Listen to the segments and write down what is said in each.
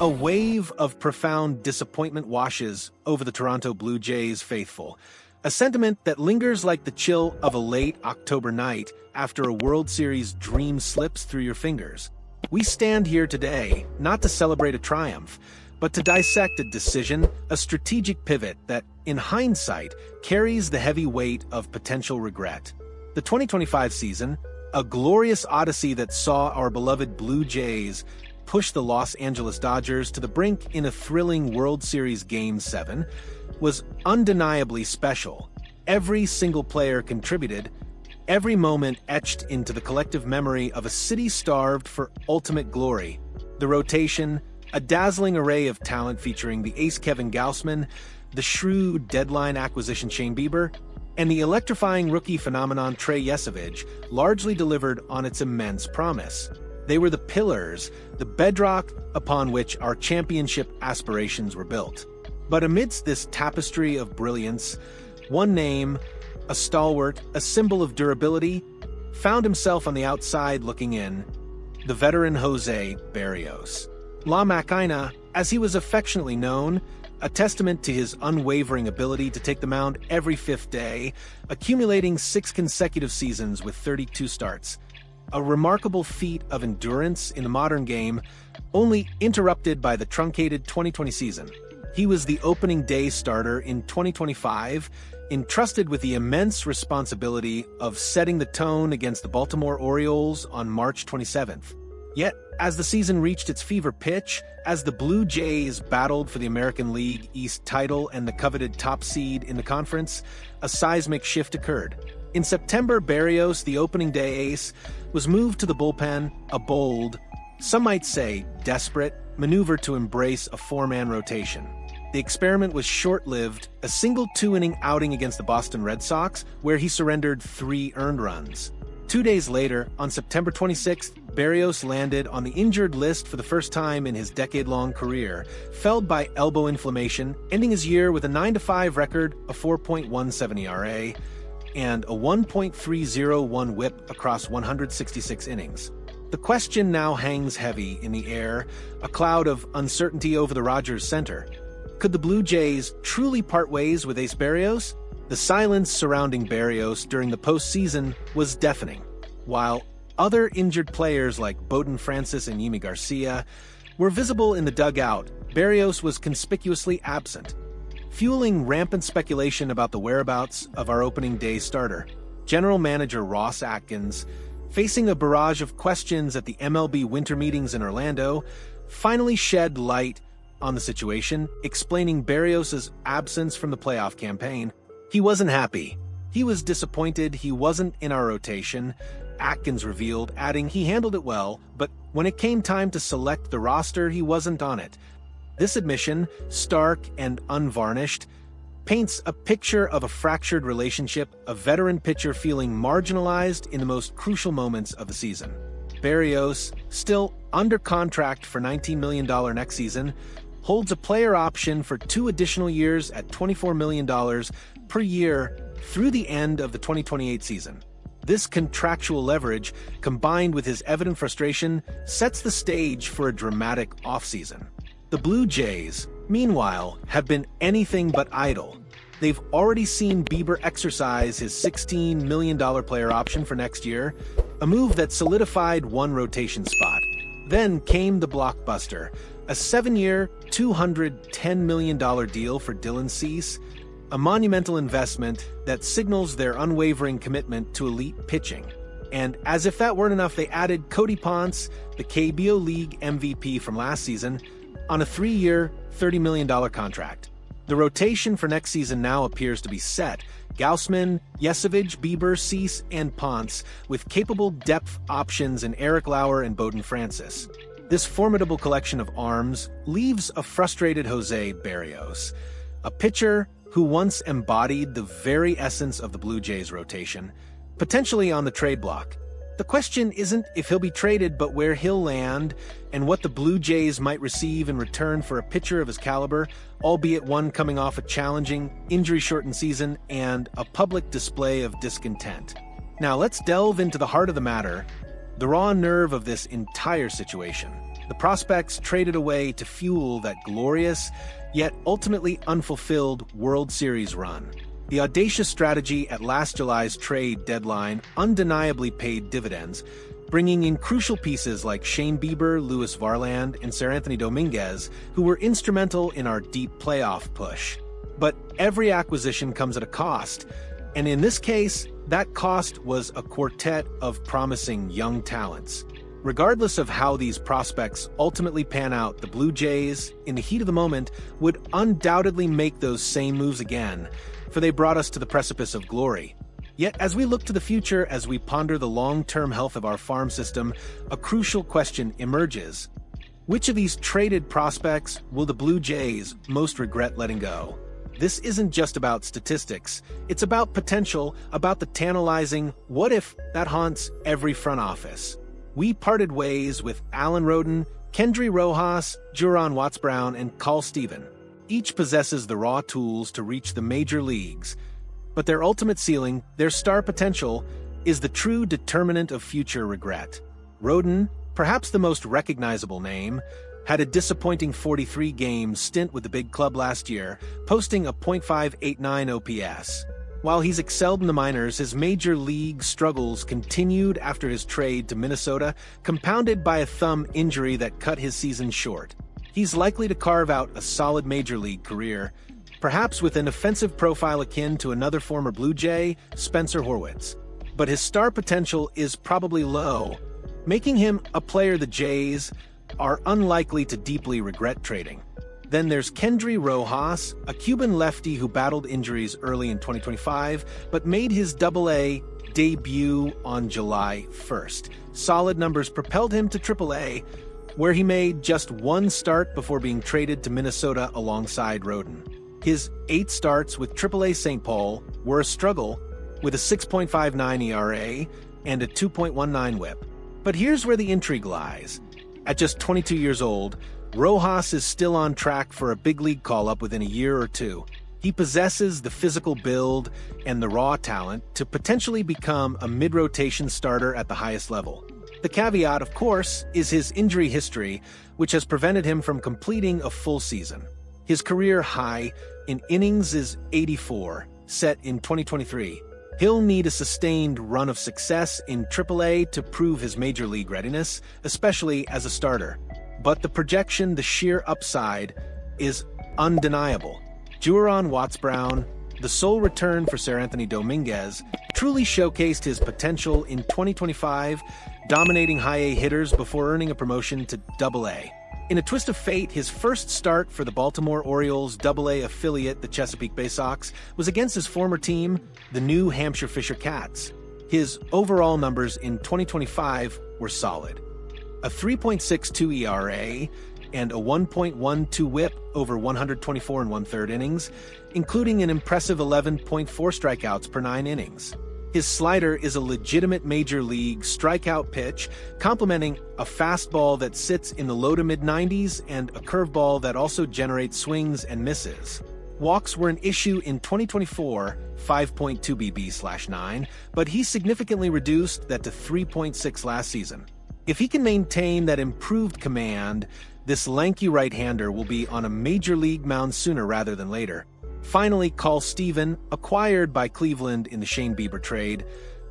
A wave of profound disappointment washes over the Toronto Blue Jays faithful, a sentiment that lingers like the chill of a late October night after a World Series dream slips through your fingers. We stand here today not to celebrate a triumph, but to dissect a decision, a strategic pivot that, in hindsight, carries the heavy weight of potential regret. The 2025 season, a glorious odyssey that saw our beloved Blue Jays push the Los Angeles Dodgers to the brink in a thrilling World Series Game 7, was undeniably special. Every single player contributed, every moment etched into the collective memory of a city starved for ultimate glory. The rotation, a dazzling array of talent featuring the ace Kevin Gausman, the shrewd deadline acquisition Shane Bieber, and the electrifying rookie phenomenon Trey Yesavage, largely delivered on its immense promise. They were the pillars, the bedrock upon which our championship aspirations were built. But amidst this tapestry of brilliance, one name, a stalwart, a symbol of durability, found himself on the outside looking in: the veteran Jose Berrios. La Makina, as he was affectionately known, a testament to his unwavering ability to take the mound every fifth day, accumulating 6 consecutive seasons with 32 starts. A remarkable feat of endurance in the modern game, only interrupted by the truncated 2020 season. He was the opening day starter in 2025, entrusted with the immense responsibility of setting the tone against the Baltimore Orioles on March 27th. Yet, as the season reached its fever pitch, as the Blue Jays battled for the American League East title and the coveted top seed in the conference, a seismic shift occurred. In September, Berrios, the opening day ace, was moved to the bullpen, a bold, some might say desperate, maneuver to embrace a 4-man rotation. The experiment was short-lived, a single 2-inning outing against the Boston Red Sox, where he surrendered 3 earned runs. 2 days later, on September 26th, Berrios landed on the injured list for the first time in his decade-long career, felled by elbow inflammation, ending his year with a 9-5 record, a 4.17 ERA, and a 1.301 whip across 166 innings. The question now hangs heavy in the air, a cloud of uncertainty over the Rogers Center. Could the Blue Jays truly part ways with Ace Berrios? The silence surrounding Berrios during the postseason was deafening. While other injured players like Bowden Francis and Yimi Garcia were visible in the dugout, Berrios was conspicuously absent, fueling rampant speculation about the whereabouts of our opening day starter. General Manager Ross Atkins, facing a barrage of questions at the MLB winter meetings in Orlando, finally shed light on the situation, explaining Berrios' absence from the playoff campaign. He wasn't happy. He was disappointed he wasn't in our rotation, Atkins revealed, adding he handled it well, but when it came time to select the roster, he wasn't on it. This admission, stark and unvarnished, paints a picture of a fractured relationship, a veteran pitcher feeling marginalized in the most crucial moments of the season. Berrios, still under contract for $19 million next season, holds a player option for 2 additional years at $24 million per year through the end of the 2028 season. This contractual leverage, combined with his evident frustration, sets the stage for a dramatic offseason. The Blue Jays, meanwhile, have been anything but idle. They've already seen Bieber exercise his $16 million player option for next year, a move that solidified one rotation spot. Then came the blockbuster, a 7-year, $210 million deal for Dylan Cease, a monumental investment that signals their unwavering commitment to elite pitching. And as if that weren't enough, they added Cody Ponce, the KBO League MVP from last season, on a 3-year, $30 million contract. The rotation for next season now appears to be set: Gausman, Yesavage, Bieber, Cease, and Ponce, with capable depth options in Eric Lauer and Bowden Francis. This formidable collection of arms leaves a frustrated Jose Berrios, a pitcher who once embodied the very essence of the Blue Jays rotation, potentially on the trade block. The question isn't if he'll be traded, but where he'll land and what the Blue Jays might receive in return for a pitcher of his caliber, albeit one coming off a challenging, injury-shortened season and a public display of discontent. Now let's delve into the heart of the matter, the raw nerve of this entire situation. the prospects traded away to fuel that glorious, yet ultimately unfulfilled World Series run. The audacious strategy at last July's trade deadline undeniably paid dividends, bringing in crucial pieces like Shane Bieber, Louis Varland, and Seranthony Dominguez, who were instrumental in our deep playoff push. But every acquisition comes at a cost, and in this case, that cost was a quartet of promising young talents. Regardless of how these prospects ultimately pan out, the Blue Jays, in the heat of the moment, would undoubtedly make those same moves again, for they brought us to the precipice of glory. Yet, as we look to the future, as we ponder the long-term health of our farm system, a crucial question emerges. Which of these traded prospects will the Blue Jays most regret letting go? This isn't just about statistics. It's about potential, about the tantalizing what if that haunts every front office. We parted ways with Alan Roden, Kendry Rojas, Juron Watts-Brown, and Carl Steven. Each possesses the raw tools to reach the major leagues, but their ultimate ceiling, their star potential, is the true determinant of future regret. Roden, perhaps the most recognizable name, had a disappointing 43-game stint with the big club last year, posting a .589 OPS. While he's excelled in the minors, his major league struggles continued after his trade to Minnesota, compounded by a thumb injury that cut his season short. He's likely to carve out a solid major league career, perhaps with an offensive profile akin to another former Blue Jay, Spencer Horwitz. But his star potential is probably low, making him a player the Jays are unlikely to deeply regret trading. Then there's Kendry Rojas, a Cuban lefty who battled injuries early in 2025, but made his Double-A debut on July 1st. Solid numbers propelled him to Triple-A, where he made just one start before being traded to Minnesota alongside Roden. His 8 starts with Triple-A St. Paul were a struggle, with a 6.59 ERA and a 2.19 WHIP. But here's where the intrigue lies. At just 22 years old, Rojas is still on track for a big league call-up within a year or two. He possesses the physical build and the raw talent to potentially become a mid-rotation starter at the highest level. The caveat, of course, is his injury history, which has prevented him from completing a full season. His career high in innings is 84, set in 2023. He'll need a sustained run of success in Triple-A to prove his major league readiness, especially as a starter. But the projection, the sheer upside, is undeniable. Juron Watts-Brown, the sole return for Seranthony Dominguez, truly showcased his potential in 2025, dominating high-A hitters before earning a promotion to Double-A. In a twist of fate, his first start for the Baltimore Orioles Double-A affiliate, the Chesapeake Bay Sox, was against his former team, the New Hampshire Fisher Cats. His overall numbers in 2025 were solid. A 3.62 ERA and a 1.12 WHIP over 124 1/3 innings, including an impressive 11.4 strikeouts per 9 innings. His slider is a legitimate major league strikeout pitch, complementing a fastball that sits in the low to mid-90s and a curveball that also generates swings and misses. Walks were an issue in 2024, 5.2 BB/9, but he significantly reduced that to 3.6 last season. If he can maintain that improved command, this lanky right-hander will be on a major league mound sooner rather than later. Finally, Carl Steven, acquired by Cleveland in the Shane Bieber trade,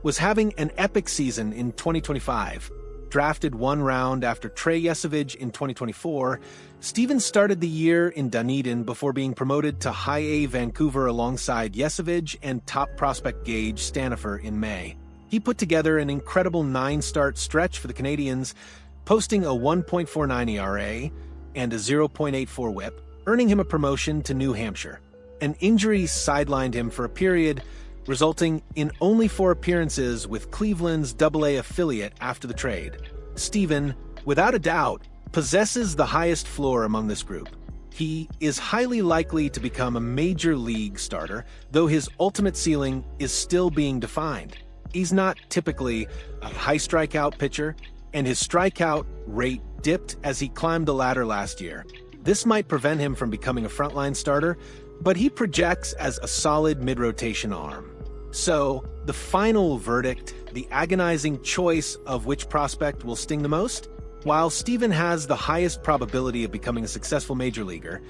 was having an epic season in 2025. Drafted 1 round after Trey Yesavage in 2024, Steven started the year in Dunedin before being promoted to High-A Vancouver alongside Yesavage and top prospect Gage Stanifer in May. He put together an incredible 9-start stretch for the Canadians, posting a 1.49 ERA and a 0.84 WHIP, earning him a promotion to New Hampshire. An injury sidelined him for a period, resulting in only 4 appearances with Cleveland's Double-A affiliate after the trade. Steven, without a doubt, possesses the highest floor among this group. He is highly likely to become a major league starter, though his ultimate ceiling is still being defined. He's not typically a high strikeout pitcher, and his strikeout rate dipped as he climbed the ladder last year. This might prevent him from becoming a frontline starter, but he projects as a solid mid-rotation arm. So, the final verdict, the agonizing choice of which prospect will sting the most? While Steven has the highest probability of becoming a successful major leaguer,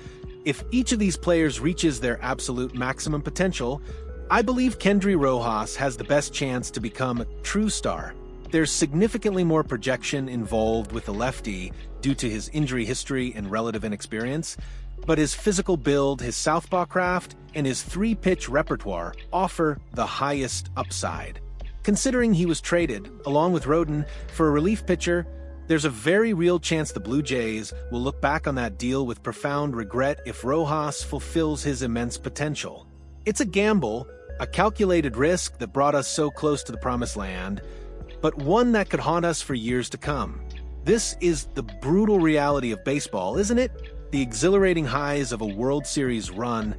if each of these players reaches their absolute maximum potential, I believe Kendry Rojas has the best chance to become a true star. There's significantly more projection involved with the lefty due to his injury history and relative inexperience, but his physical build, his southpaw craft, and his three-pitch repertoire offer the highest upside. Considering he was traded, along with Rodon, for a relief pitcher, there's a very real chance the Blue Jays will look back on that deal with profound regret if Rojas fulfills his immense potential. It's a gamble, a calculated risk that brought us so close to the promised land, but one that could haunt us for years to come. This is the brutal reality of baseball, isn't it? The exhilarating highs of a World Series run,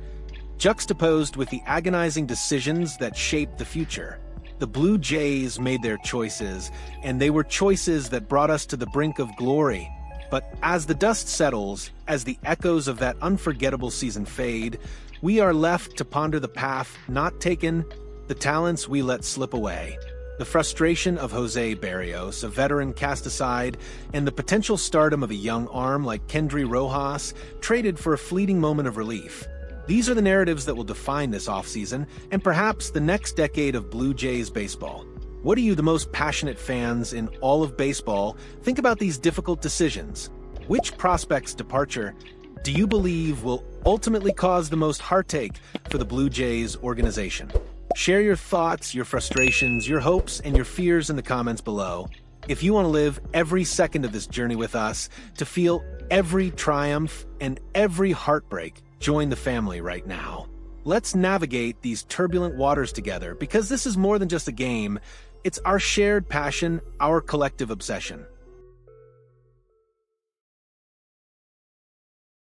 juxtaposed with the agonizing decisions that shape the future. The Blue Jays made their choices, and they were choices that brought us to the brink of glory. But as the dust settles, as the echoes of that unforgettable season fade, we are left to ponder the path not taken, the talents we let slip away. The frustration of José Berrios, a veteran cast aside, and the potential stardom of a young arm like Kendry Rojas, traded for a fleeting moment of relief. These are the narratives that will define this offseason and perhaps the next decade of Blue Jays baseball. What do you, the most passionate fans in all of baseball, think about these difficult decisions? Which prospect's departure do you believe will ultimately cause the most heartache for the Blue Jays organization? Share your thoughts, your frustrations, your hopes, and your fears in the comments below. If you want to live every second of this journey with us, to feel every triumph and every heartbreak, join the family right now. Let's navigate these turbulent waters together, because this is more than just a game. It's our shared passion, our collective obsession.